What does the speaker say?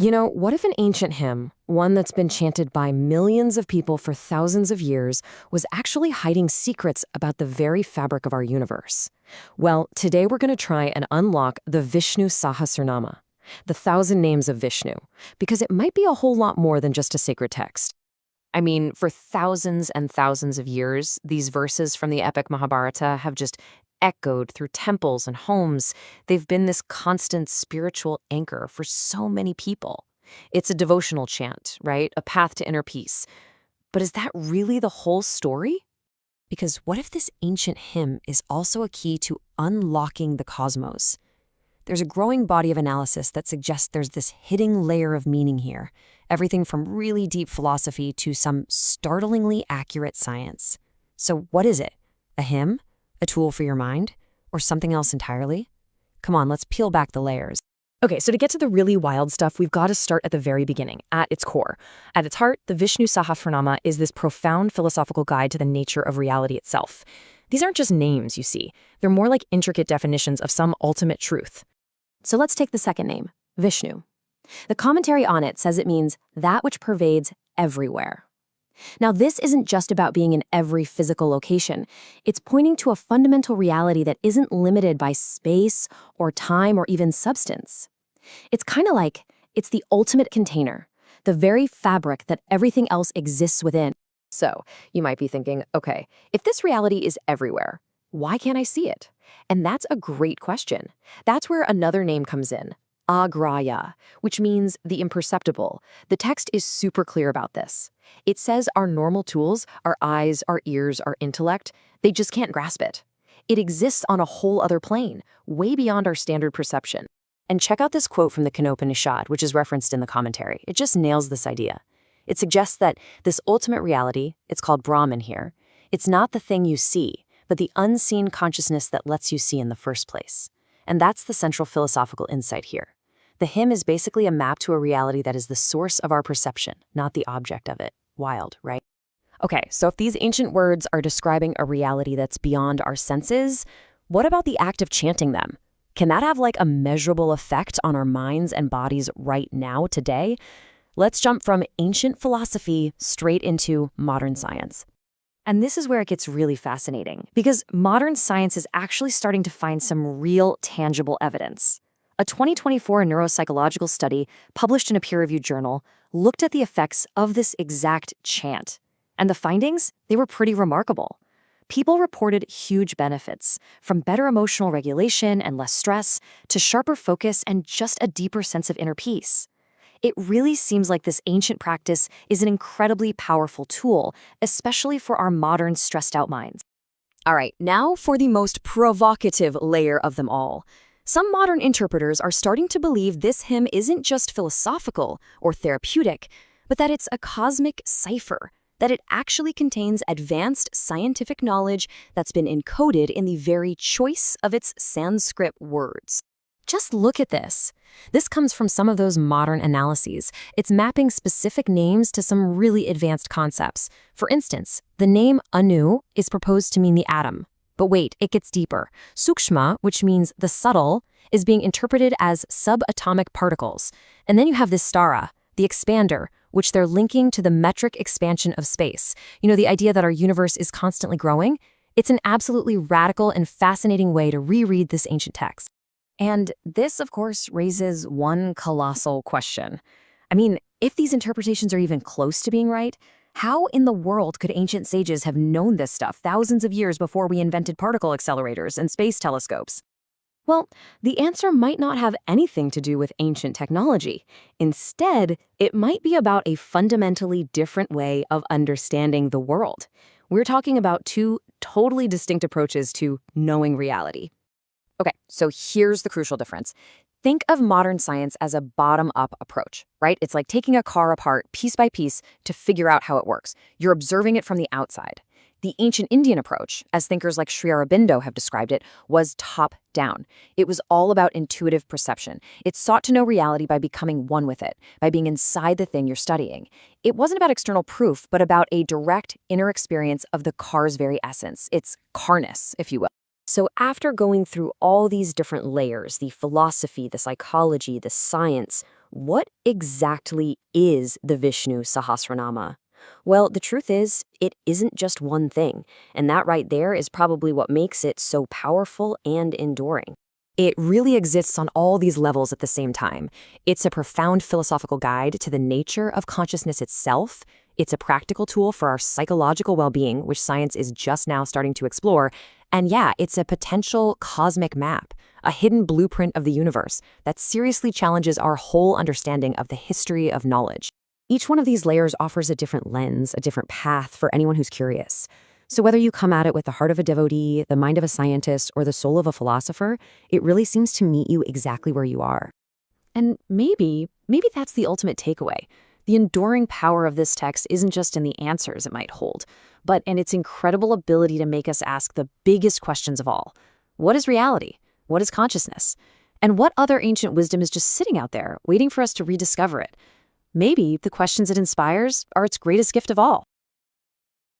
What if an ancient hymn, one that's been chanted by millions of people for thousands of years, was actually hiding secrets about the very fabric of our universe? Well, today we're going to try and unlock the Vishnu Sahasranama, the 1,000 names of Vishnu, because it might be a whole lot more than just a sacred text. I mean, for thousands and thousands of years, these verses from the epic Mahabharata have just echoed through temples and homes. They've been this constant spiritual anchor for so many people. It's a devotional chant, right? A path to inner peace. But is that really the whole story? Because what if this ancient hymn is also a key to unlocking the cosmos? There's a growing body of analysis that suggests there's this hidden layer of meaning here, everything from really deep philosophy to some startlingly accurate science. So what is it? A hymn? A tool for your mind? Or something else entirely? Come on, let's peel back the layers. Okay, so to get to the really wild stuff, we've got to start at the very beginning, at its core. At its heart, the Vishnu Sahasranama is this profound philosophical guide to the nature of reality itself. These aren't just names, you see. They're more like intricate definitions of some ultimate truth. So let's take the second name, Vishnu. The commentary on it says it means that which pervades everywhere. Now, this isn't just about being in every physical location. It's pointing to a fundamental reality that isn't limited by space or time or even substance. It's kind of like it's the ultimate container, the very fabric that everything else exists within. So, you might be thinking, okay, if this reality is everywhere, why can't I see it? And that's a great question. That's where another name comes in, Agraya, which means the imperceptible. The text is super clear about this. It says our normal tools, our eyes, our ears, our intellect, they just can't grasp it. It exists on a whole other plane, way beyond our standard perception. And check out this quote from the Upanishad, which is referenced in the commentary. It just nails this idea. It suggests that this ultimate reality, it's called Brahman here, it's not the thing you see, but the unseen consciousness that lets you see in the first place. And that's the central philosophical insight here. The hymn is basically a map to a reality that is the source of our perception, not the object of it. Wild, right? Okay, so if these ancient words are describing a reality that's beyond our senses, what about the act of chanting them? Can that have like a measurable effect on our minds and bodies right now, today? Let's jump from ancient philosophy straight into modern science. And this is where it gets really fascinating, because modern science is actually starting to find some real tangible evidence. A 2024 neuropsychological study published in a peer-reviewed journal looked at the effects of this exact chant. And the findings, they were pretty remarkable. People reported huge benefits, from better emotional regulation and less stress, to sharper focus and just a deeper sense of inner peace. It really seems like this ancient practice is an incredibly powerful tool, especially for our modern stressed-out minds. All right, now for the most provocative layer of them all. Some modern interpreters are starting to believe this hymn isn't just philosophical or therapeutic, but that it's a cosmic cipher, that it actually contains advanced scientific knowledge that's been encoded in the very choice of its Sanskrit words. Just look at this. This comes from some of those modern analyses. It's mapping specific names to some really advanced concepts. For instance, the name Anu is proposed to mean the atom. But wait, it gets deeper. Sukshma, which means the subtle, is being interpreted as subatomic particles. And then you have this stara, the expander, which they're linking to the metric expansion of space. The idea that our universe is constantly growing. It's an absolutely radical and fascinating way to reread this ancient text. And this, of course, raises one colossal question. I mean, if these interpretations are even close to being right, how in the world could ancient sages have known this stuff thousands of years before we invented particle accelerators and space telescopes? Well, the answer might not have anything to do with ancient technology. Instead, it might be about a fundamentally different way of understanding the world. We're talking about two totally distinct approaches to knowing reality. Okay, so here's the crucial difference. Think of modern science as a bottom-up approach, right? It's like taking a car apart piece by piece to figure out how it works. You're observing it from the outside. The ancient Indian approach, as thinkers like Sri Aurobindo have described it, was top-down. It was all about intuitive perception. It sought to know reality by becoming one with it, by being inside the thing you're studying. It wasn't about external proof, but about a direct inner experience of the car's very essence, its carness, if you will. So after going through all these different layers, the philosophy, the psychology, the science, What exactly is the Vishnu Sahasranama? Well, the truth is, it isn't just one thing, and that right there is probably what makes it so powerful and enduring. It really exists on all these levels at the same time. It's a profound philosophical guide to the nature of consciousness itself. It's a practical tool for our psychological well-being, which science is just now starting to explore. And yeah, it's a potential cosmic map, a hidden blueprint of the universe that seriously challenges our whole understanding of the history of knowledge. Each one of these layers offers a different lens, a different path for anyone who's curious. So whether you come at it with the heart of a devotee, the mind of a scientist, or the soul of a philosopher, it really seems to meet you exactly where you are. And maybe that's the ultimate takeaway. The enduring power of this text isn't just in the answers it might hold, but in its incredible ability to make us ask the biggest questions of all. What is reality? What is consciousness? And what other ancient wisdom is just sitting out there, waiting for us to rediscover it? Maybe the questions it inspires are its greatest gift of all.